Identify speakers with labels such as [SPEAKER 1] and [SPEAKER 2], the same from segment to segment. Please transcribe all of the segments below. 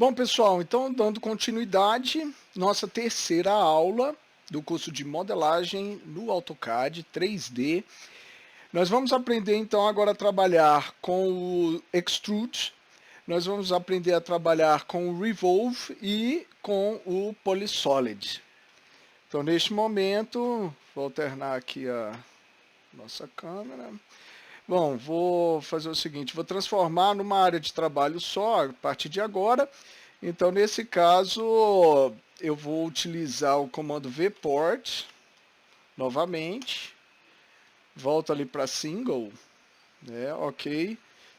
[SPEAKER 1] Bom, pessoal, então dando continuidade, nossa terceira aula do curso de modelagem no AutoCAD 3D. Nós vamos aprender então agora a trabalhar com o Extrude, nós vamos aprender a trabalhar com o Revolve e com o Polysolid. Então neste momento, vou alternar aqui a nossa câmera. Bom, vou fazer o seguinte, vou transformar numa área de trabalho só a partir de agora. Então, nesse caso, eu vou utilizar o comando vport novamente. Volto ali para single, né? Ok.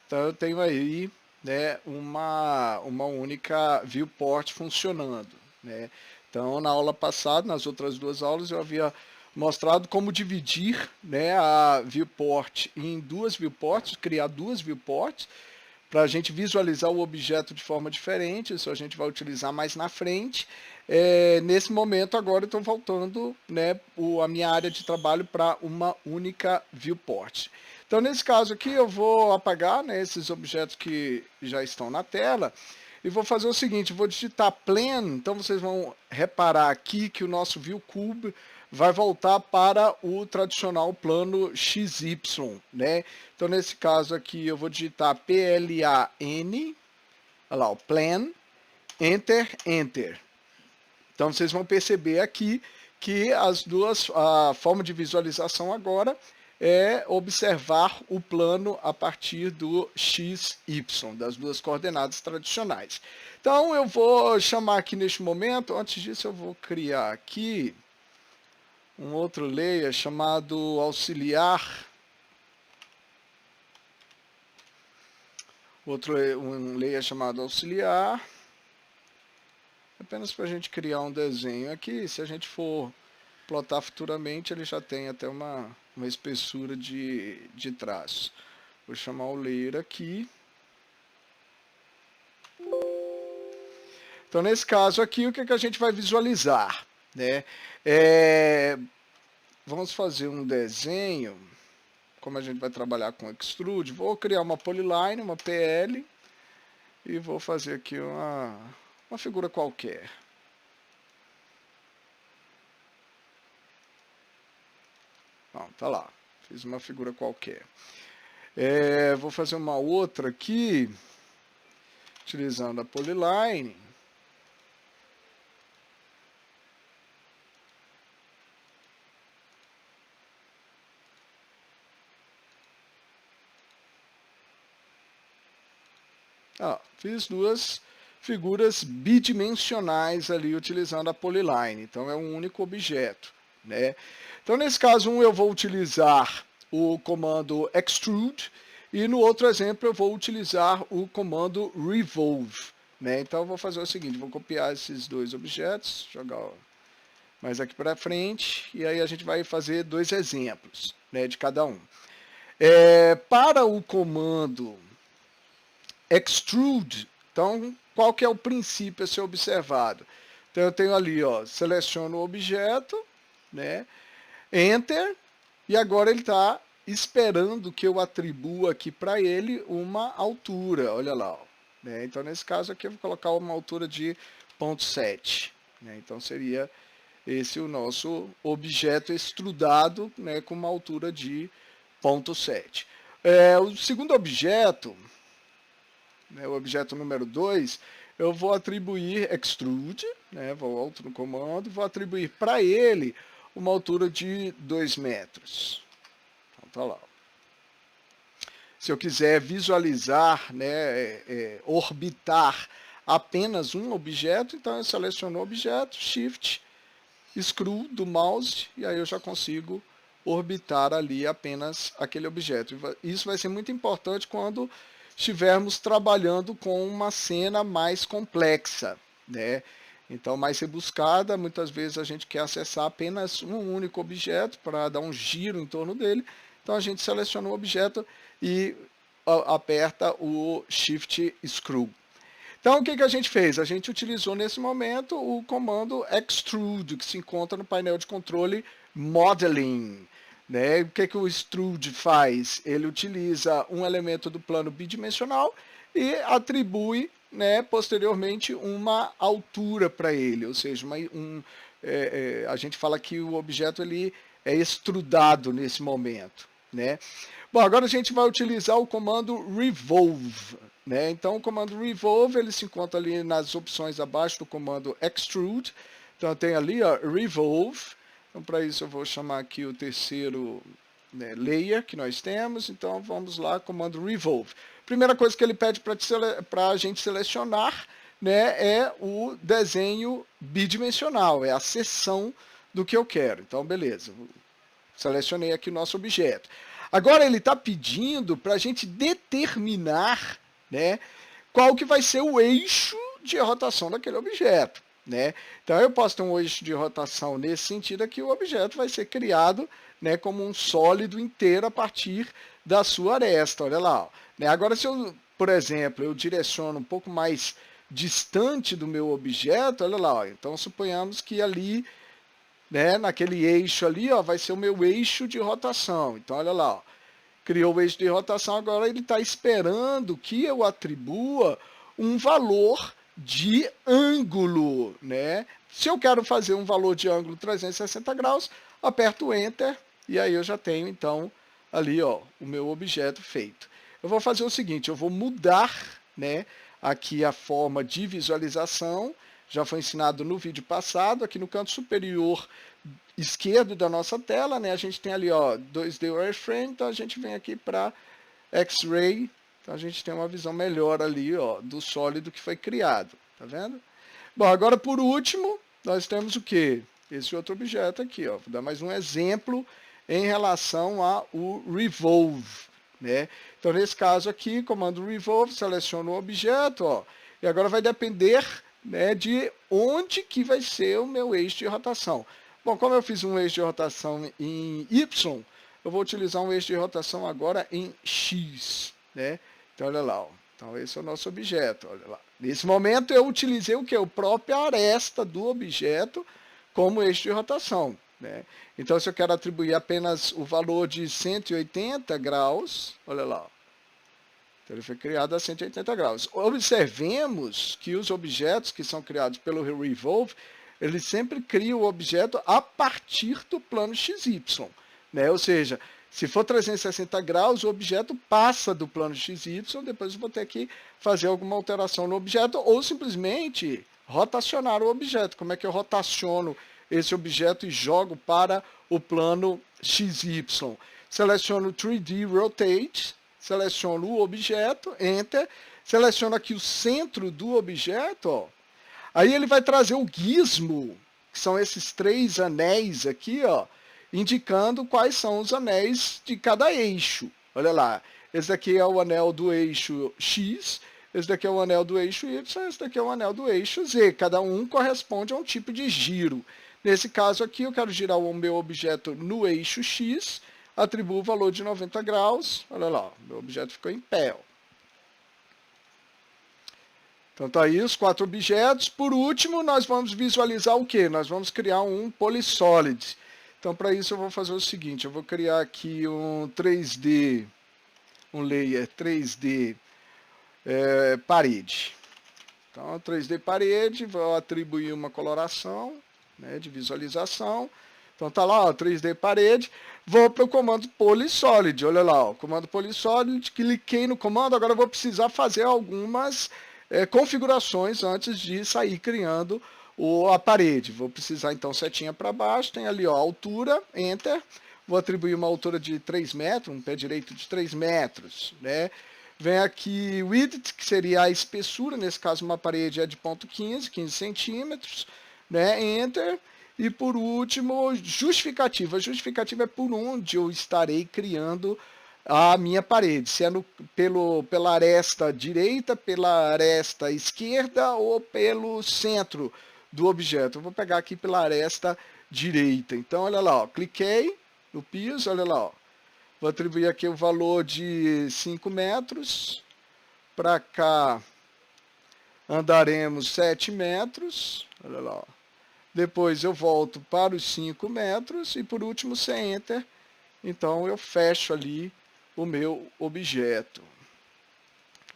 [SPEAKER 1] Então, eu tenho aí, né, uma única viewport funcionando, né? Então, na aula passada, nas outras duas aulas, eu havia mostrado como dividir, né, a viewport em duas viewports, criar duas viewports, para a gente visualizar o objeto de forma diferente. Isso a gente vai utilizar mais na frente. Nesse momento agora eu estou voltando, né, a minha área de trabalho para uma única viewport. Então nesse caso aqui eu vou apagar, né, esses objetos que já estão na tela e vou fazer o seguinte, vou digitar plane. Então vocês vão reparar aqui que o nosso viewcube vai voltar para o tradicional plano XY, né? Então, nesse caso aqui, eu vou digitar PLAN, olha lá, o plan, Enter, Enter. Então, vocês vão perceber aqui que a forma de visualização agora é observar o plano a partir do XY, das duas coordenadas tradicionais. Então, eu vou chamar aqui neste momento, antes disso eu vou criar aqui um outro layer chamado auxiliar, um layer chamado auxiliar, apenas para a gente criar um desenho aqui. Se a gente for plotar futuramente, ele já tem até uma espessura de traço. Vou chamar o layer aqui. Então, nesse caso aqui, o que a gente vai visualizar, né? Vamos fazer um desenho, como a gente vai trabalhar com Extrude. Vou criar uma polyline, uma PL, e vou fazer aqui uma figura qualquer. Bom, tá lá, fiz uma figura qualquer. Vou fazer uma outra aqui, utilizando a polyline. Fiz duas figuras bidimensionais ali utilizando a polyline. Então é um único objeto, né? Então nesse caso eu vou utilizar o comando extrude e no outro exemplo eu vou utilizar o comando revolve, né? Então eu vou fazer o seguinte, vou copiar esses dois objetos, jogar mais aqui para frente e aí a gente vai fazer dois exemplos, né, de cada um. Para o comando extrude, então qual que é o princípio a ser observado? Então eu tenho ali, ó, seleciono o objeto, né, Enter, e agora ele está esperando que eu atribua aqui para ele uma altura, olha lá, ó, né? Então nesse caso aqui eu vou colocar uma altura de 0,7, né? Então seria esse o nosso objeto extrudado, né, com uma altura de 0,7. O segundo objeto, né, o objeto número 2, eu vou atribuir extrude, né, volto no comando, vou atribuir para ele uma altura de 2 metros. Então tá lá. Se eu quiser visualizar, né, orbitar apenas um objeto, então eu seleciono o objeto, Shift, Screw do mouse, e aí eu já consigo orbitar ali apenas aquele objeto. Isso vai ser muito importante quando estivermos trabalhando com uma cena mais complexa, né? Então, mais rebuscada, muitas vezes a gente quer acessar apenas um único objeto para dar um giro em torno dele. Então, a gente seleciona o objeto e aperta o Shift Screw. Então, o que a gente fez? A gente utilizou nesse momento o comando Extrude, que se encontra no painel de controle Modeling. Né? O que o Extrude faz? Ele utiliza um elemento do plano bidimensional e atribui né, posteriormente uma altura para ele, ou seja, a gente fala que o objeto ele é extrudado nesse momento, né? Bom, agora a gente vai utilizar o comando revolve, né? Então o comando revolve ele se encontra ali nas opções abaixo do comando extrude. Então tem ali ó, revolve. Então para isso eu vou chamar aqui o terceiro, né, layer que nós temos. Então vamos lá, comando revolve. Primeira coisa que ele pede para a gente selecionar, né, é o desenho bidimensional, é a seção do que eu quero. Então beleza, selecionei aqui o nosso objeto. Agora ele está pedindo para a gente determinar, né, qual que vai ser o eixo de rotação daquele objeto, né? Então eu posso ter um eixo de rotação nesse sentido aqui, o objeto vai ser criado, né, como um sólido inteiro a partir da sua aresta, olha lá. Ó, né? Agora se eu, por exemplo, eu direciono um pouco mais distante do meu objeto, olha lá, ó, então suponhamos que ali, né, naquele eixo ali, ó, vai ser o meu eixo de rotação. Então, olha lá, ó, criou o eixo de rotação, agora ele está esperando que eu atribua um valor de ângulo, né? Se eu quero fazer um valor de ângulo 360 graus, aperto Enter e aí eu já tenho, então, ali, ó, o meu objeto feito. Eu vou fazer o seguinte, eu vou mudar, né, aqui a forma de visualização. Já foi ensinado no vídeo passado, aqui no canto superior esquerdo da nossa tela, né, a gente tem ali, ó, 2D Wireframe, então a gente vem aqui para X-Ray, então a gente tem uma visão melhor ali, ó, do sólido que foi criado, tá vendo? Bom, agora por último, nós temos o que? Esse outro objeto aqui, ó, vou dar mais um exemplo em relação ao Revolve, né? Então nesse caso aqui, comando Revolve, seleciono o objeto, ó, e agora vai depender, né, de onde que vai ser o meu eixo de rotação. Bom, como eu fiz um eixo de rotação em Y, eu vou utilizar um eixo de rotação agora em X, né? Então, olha lá, ó. Então, esse é o nosso objeto, olha lá. Nesse momento, eu utilizei o que? A própria aresta do objeto como eixo de rotação, né? Então, se eu quero atribuir apenas o valor de 180 graus, olha lá, ó. Então, ele foi criado a 180 graus. Observemos que os objetos que são criados pelo Revolve, ele sempre cria o objeto a partir do plano XY, né? Ou seja, se for 360 graus, o objeto passa do plano XY, depois eu vou ter que fazer alguma alteração no objeto ou simplesmente rotacionar o objeto. Como é que eu rotaciono esse objeto e jogo para o plano XY? Seleciono 3D Rotate, seleciono o objeto, Enter, seleciono aqui o centro do objeto, ó. Aí ele vai trazer o gizmo, que são esses 3 anéis aqui, ó, indicando quais são os anéis de cada eixo. Olha lá, esse daqui é o anel do eixo X, esse daqui é o anel do eixo Y, esse daqui é o anel do eixo Z. Cada um corresponde a um tipo de giro. Nesse caso aqui, eu quero girar o meu objeto no eixo X, atribuo o valor de 90 graus, olha lá, meu objeto ficou em pé, ó. Então tá aí os 4 objetos. Por último, nós vamos visualizar o que? Nós vamos criar um Polysolid. Então para isso eu vou fazer o seguinte, eu vou criar aqui um 3D, um layer 3D parede. Então 3D parede, vou atribuir uma coloração, né, de visualização. Então tá lá, ó, 3D parede. Vou para o comando Polysolid, olha lá, ó, comando Polysolid, cliquei no comando, agora eu vou precisar fazer algumas configurações antes de sair criando a parede. Vou precisar então setinha para baixo, tem ali ó, altura, Enter, vou atribuir uma altura de 3 metros, um pé direito de 3 metros, né? Vem aqui width, que seria a espessura, nesse caso uma parede é de 0,15 centímetros, né? Enter. E por último, justificativa. A justificativa é por onde eu estarei criando a minha parede, se é pela aresta direita, pela aresta esquerda ou pelo centro do objeto. Eu vou pegar aqui pela aresta direita. Então, olha lá, ó, cliquei no piso, olha lá, ó. Vou atribuir aqui o valor de 5 metros. Para cá andaremos 7 metros, olha lá, ó. Depois eu volto para os 5 metros e por último, sem Enter, então eu fecho ali o meu objeto.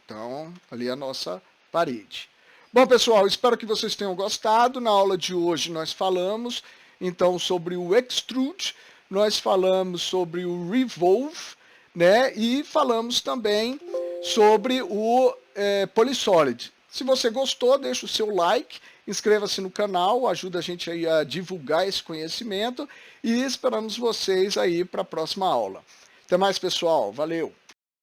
[SPEAKER 1] Então, ali a nossa parede. Bom, pessoal, espero que vocês tenham gostado. Na aula de hoje nós falamos, então, sobre o extrude, nós falamos sobre o revolve, né? E falamos também sobre o polysolid. Se você gostou, deixa o seu like, inscreva-se no canal, ajuda a gente aí a divulgar esse conhecimento e esperamos vocês aí para a próxima aula. Até mais, pessoal. Valeu!